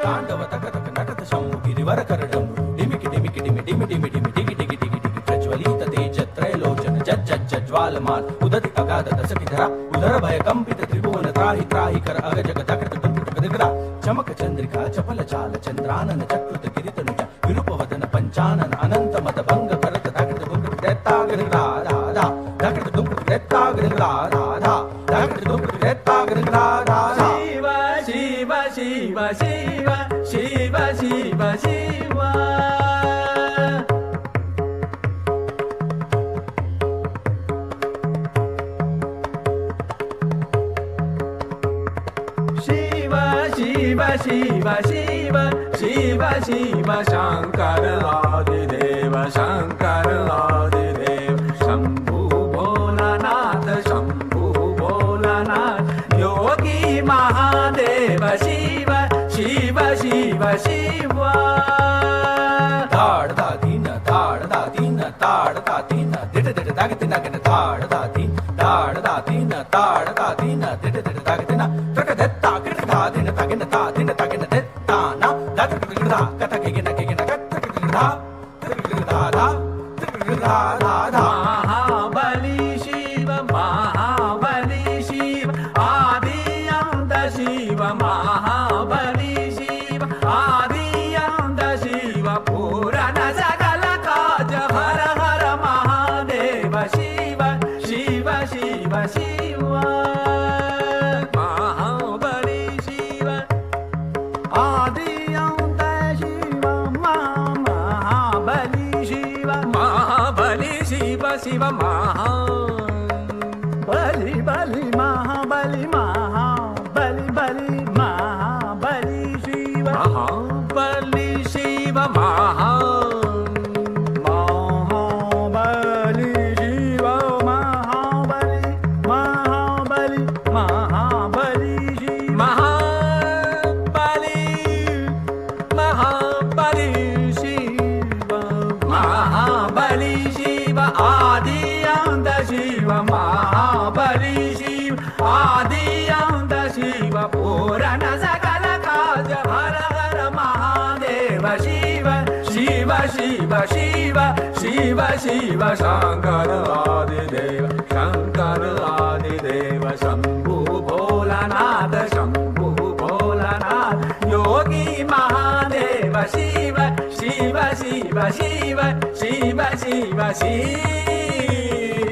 तांडव तक तक नटत शंभु गिरिवर करडम डिमिकि डिमिकि डिमि डिमि डिमि डिमि डिगि डिगि डिगि डिगि प्रज्वलित तेज त्रैलोचन जज्ज ज्वालमान उदति अगाध दशकिधरा उदर भय कंपित त्रिभुवन त्राहि त्राहि कर अग जग दकृत दुकृत गदिगदा चमक चंद्रिका चपल चाल चंद्रानन चक्रुत गिरितनुज विरूप वदन पंचानन अनंत मद भंग करत दकृत दुकृत दैता गदिगदा धा दकृत दुकृत दैता गदिगदा धा दकृत दुकृत दैता गदिगदा धा शिव शिव शिव शिव शिव शिव शिव शिव शिव शिव शिव शंकर आदिदेव शंकर आदिदेव शंभु भोलानाथ शंभु भोलानाथ योगी महादेव शिव शिव शिव शिव ताड़ दादीन ताड़ दादीन ताड़ दादीन दिट दिट दागती नगन ताड़ दादीन ताड़ दादीन ताड़ दादीन दिट दिट दागती न त्रक दत्ता किट दादीन तगिन तादीन तगिन दत्ता ना दत किगदा कत किगिन किगिन कत किगदा किगदा दा किगदा दा दा महाबली शिव महाबली शिव आदि अंत शिव महाबली शिव आदि अंत शिव पूर्ण सकल काज हर हर महादेव शिव शिव शिव शिव महाबली शिव आदि अंत शिव महाबली शिव महाबली शिव शिव महाबली बली महाबली महाबली बली महाबली शिव महाबली शिव महाबली शिव महाबली महाबली महाबली शिव महाबली महाबली शिव महाबली शिव आदि अंत शिव महाबली शिव आदि अंत शिव पूर्ण सकल काज हर हर महादेव शिव शिव शिव शिव शिव शिव शंकर आदिदेव शंभु भोलानाथ शंभु भोलानाथ योगी महादेव शिव शिव शिव शिव शिव शिव शिव